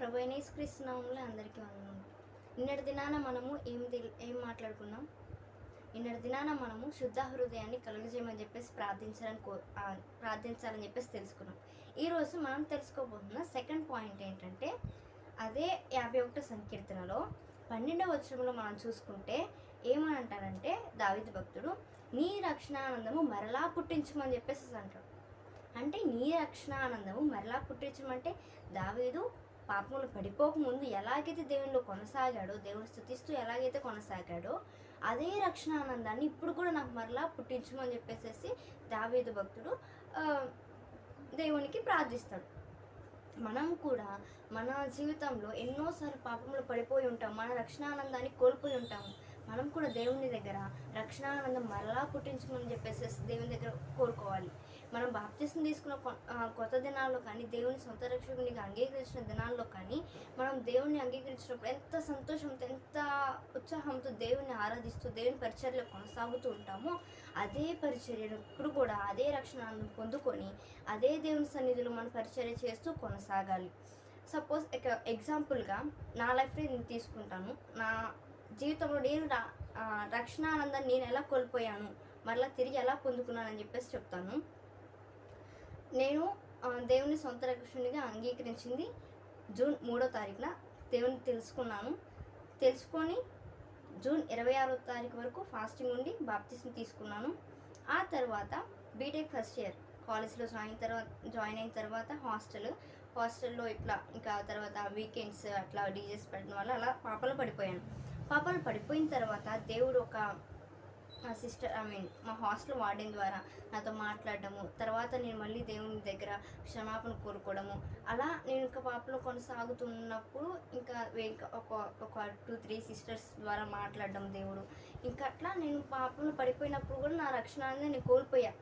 ప్రభు అయిన యేసుక్రీస్తు నామములో అందరికీ వందనములు. నిన్నటి దినాన మనము ఏం మాట్లాడుకున్నాం? నిన్నటి దినాన మనము శుద్ధ హృదయాన్ని కలుగజేయమని చెప్పేసి ప్రార్థించాలని చెప్పేసి తెలుసుకున్నాం. ఈరోజు మనం తెలుసుకోబోతున్న సెకండ్ పాయింట్ ఏంటంటే, అదే 51వ సంకీర్తనలో 12వ వచనంలో మనం చూసుకుంటే ఏమని అంటారంటే, దావీదు భక్తుడు నీ రక్షణానందము మరలా పుట్టించమని చెప్పేసి అంటాడు. అంటే నీ రక్షణానందము మరలా పుట్టించమంటే, దావీదు పాపములు పడిపోకముందు ఎలాగైతే దేవునిలో కొనసాగాడో, దేవుని స్తుతిస్తూ ఎలాగైతే కొనసాగాడో, అదే రక్షణానందాన్ని ఇప్పుడు కూడా నాకు మరలా పుట్టించమని చెప్పేసి దావీదు భక్తుడు దేవునికి ప్రార్థిస్తాడు. మనం కూడా మన జీవితంలో ఎన్నోసార్లు పాపంలో పడిపోయి ఉంటాం, మన రక్షణానందాన్ని కోల్పోయి ఉంటాము. మనం కూడా దేవుని దగ్గర రక్షణానందం మరలా పుట్టించమని చెప్పేసి దేవుని దగ్గర కోరుకోవాలి. మనం బాప్తిసం తీసుకున్న కొత్త దినాల్లో కానీ, దేవుని సొంత రక్షకునిగా అంగీకరించిన దినాల్లో కానీ, మనం దేవుని అంగీకరించినప్పుడు ఎంత సంతోషంతో, ఎంత ఉత్సాహంతో దేవుని ఆరాధిస్తూ దేవుని పరిచర్యలో కొనసాగుతూ ఉంటామో, అదే పరిచర్యను ఇప్పుడు కూడా అదే రక్షణానందం పొందుకొని అదే దేవుని సన్నిధిలో మన పరిచర్య చేస్తూ కొనసాగాలి. సపోజ్ ఎగ్జాంపుల్గా నా లైఫ్లో నేను తీసుకుంటాను. నా జీవితంలో నేను రక్షణానందాన్ని నేను ఎలా కోల్పోయాను, మరలా తిరిగి ఎలా పొందుకున్నానని చెప్పేసి చెప్తాను. నేను దేవుని సొంత రక్షకునిగా అంగీకరించింది జూన్ 3వ తారీఖున దేవుని తెలుసుకొని జూన్ 26వ తారీఖు వరకు ఫాస్టింగ్ ఉండి బాప్తిసం తీసుకున్నాను. ఆ తర్వాత బీటెక్ ఫస్ట్ ఇయర్ కాలేజ్లో జాయిన్ అయిన తర్వాత హాస్టల్లో ఇంకా తర్వాత వీకెండ్స్ అట్లా డీజేస్ పెట్టడం వల్ల అలా పాపలు పడిపోయిన తర్వాత దేవుడు ఒక మా హాస్టల్ వార్డెన్ ద్వారా నాతో మాట్లాడడము, తర్వాత నేను మళ్ళీ దేవుని దగ్గర క్షమాపణ కోరుకోవడము, అలా నేను ఇంకా పాపలో కొనసాగుతున్నప్పుడు ఇంకా ఒక 2-3 సిస్టర్స్ ద్వారా మాట్లాడడం దేవుడు. ఇంకా అట్లా నేను పాపంలో పడిపోయినప్పుడు కూడా నా రక్షణాన్ని నేను కోల్పోయా.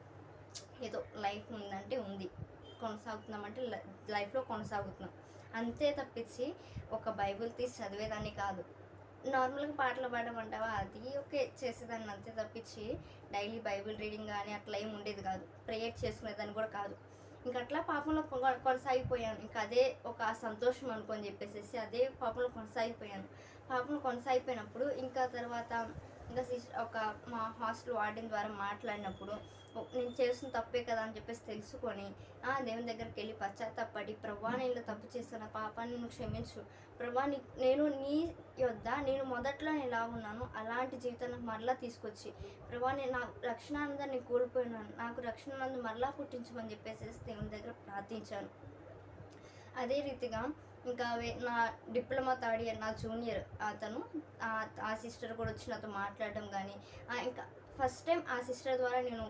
ఏదో లైఫ్ ఉందంటే ఉంది, కొనసాగుతున్నామంటే లైఫ్లో కొనసాగుతున్నాం అంతే తప్పించి ఒక బైబిల్ తీసి చదివేదాన్ని కాదు. నార్మల్గా పాటలు పాడడం అంటావా, అది ఓకే చేసేదాన్ని అంతే తప్పించి డైలీ బైబిల్ రీడింగ్ కానీ అట్లా ఏమి ఉండేది కాదు. ప్రేయర్ చేసుకునేదాన్ని కూడా కాదు. ఇంకా అట్లా పాపంలో కొనసాగిపోయాను. ఇంకా అదే ఒక సంతోషం అనుకొని చెప్పేసి అదే పాపంలో కొనసాగిపోయినప్పుడు ఇంకా తర్వాత ఇంకా మా హాస్టల్ వార్డెన్ ద్వారా మాట్లాడినప్పుడు నేను చేసిన తప్పే కదా అని చెప్పేసి తెలుసుకొని దేవుని దగ్గరికి వెళ్ళి పశ్చాత్తాపడి, ప్రభువా నేను తప్పు చేశాను, పాపాన్ని నువ్వు క్షమించు ప్రభువా, నేను మొదట్లో నేను ఎలా ఉన్నాను అలాంటి జీవితాన్ని మరలా తీసుకొచ్చి, ప్రభువా నేను నా రక్షణానందాన్ని కోల్పోయినాను, నాకు రక్షణానందం మరలా పుట్టించమని చెప్పేసి దేవుని దగ్గర ప్రార్థించాను. అదే రీతిగా ఇంకా నా డిప్లొమా థర్డ్ ఇయర్ నా జూనియర్ అతను ఆ సిస్టర్ కూడా వచ్చి నాతో మాట్లాడడం కానీ, ఇంకా ఫస్ట్ టైం ఆ సిస్టర్ ద్వారా నేను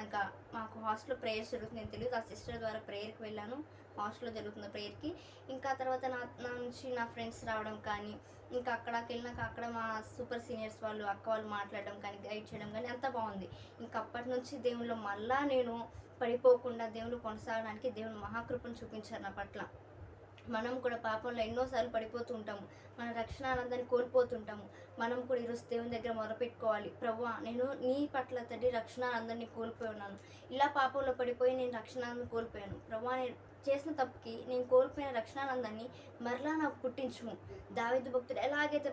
ఇంకా మాకు హాస్టల్లో ప్రేయర్స్ జరుగుతుంది నేను తెలియదు, ఆ సిస్టర్ ద్వారా ప్రేయర్కి వెళ్ళాను. హాస్టల్లో జరుగుతున్న ప్రేయర్కి ఇంకా తర్వాత నా నుంచి నా ఫ్రెండ్స్ రావడం కానీ, ఇంకా అక్కడికి వెళ్ళినాక అక్కడ మా సూపర్ సీనియర్స్ వాళ్ళు అక్క వాళ్ళు మాట్లాడడం కానీ, గైడ్ చేయడం కానీ అంతా బాగుంది. ఇంకా అప్పటి నుంచి దేవునిలో మళ్ళా నేను పడిపోకుండా దేవుళ్ళు కొనసాగడానికి దేవుని మహాకృపను చూపించారు నా పట్ల. మనం కూడా పాపంలో ఎన్నోసార్లు పడిపోతూ ఉంటాము, మన రక్షణానందాన్ని కోల్పోతుంటాము. మనం కూడా ఈరోజు దేవుని దగ్గర మొరపెట్టుకోవాలి, ప్రభువా నేను నీ పట్ల తండ్రి రక్షణానందాన్ని కోల్పోయి ఉన్నాను, ఇలా పాపంలో పడిపోయి నేను రక్షణానందం కోల్పోయాను. ప్రభువా నేను చేసిన తప్పుకి నేను కోల్పోయిన రక్షణానందాన్ని మరలా నాకు పుట్టించుము. దావీదు భక్తుడు ఎలాగైతే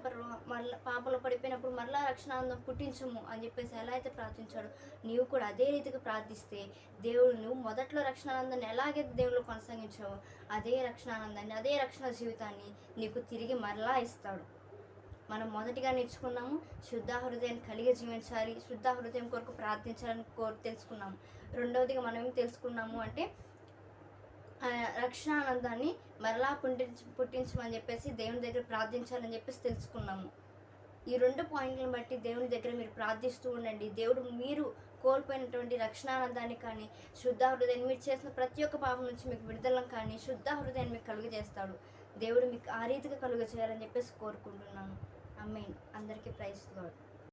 మరలా పాపంలో పడిపోయినప్పుడు మరలా రక్షణానందం పుట్టించుము అని చెప్పేసి ఎలా అయితే ప్రార్థించాడో, నీవు కూడా అదే రీతిగా ప్రార్థిస్తే దేవుడు నువ్వు మొదట్లో రక్షణానందాన్ని ఎలాగైతే దేవుళ్ళు కొనసాగించావో అదే రక్షణానందాన్ని, అదే రక్షణ జీవితాన్ని నీకు తిరిగి మరలా ఇస్తాడు. మనం మొదటిగా నేర్చుకున్నాము శుద్ధ హృదయాన్ని కలిగి జీవించాలి, శుద్ధ హృదయం కొరకు ప్రార్థించాలని తెలుసుకున్నాము. రెండవదిగా మనం ఏం తెలుసుకున్నాము అంటే, రక్షణానందాన్ని మరలా పుట్టించమని చెప్పేసి దేవుని దగ్గర ప్రార్థించాలని చెప్పేసి తెలుసుకున్నాము. ఈ 2 పాయింట్లను బట్టి దేవుని దగ్గర మీరు ప్రార్థిస్తూ ఉండండి. దేవుడు మీరు కోల్పోయినటువంటి రక్షణానందాన్ని కానీ, శుద్ధ హృదయాన్ని, మీరు చేసిన ప్రతి ఒక్క పాపం నుంచి మీకు విడుదలను కానీ, శుద్ధ హృదయాన్ని మీకు కలుగజేస్తాడు. దేవుడు మీకు ఆ రీతిగా కలుగజేయాలని చెప్పేసి కోరుకుంటున్నాను. ఆమేన్. అందరికీ ప్రైజ్ లార్డ్.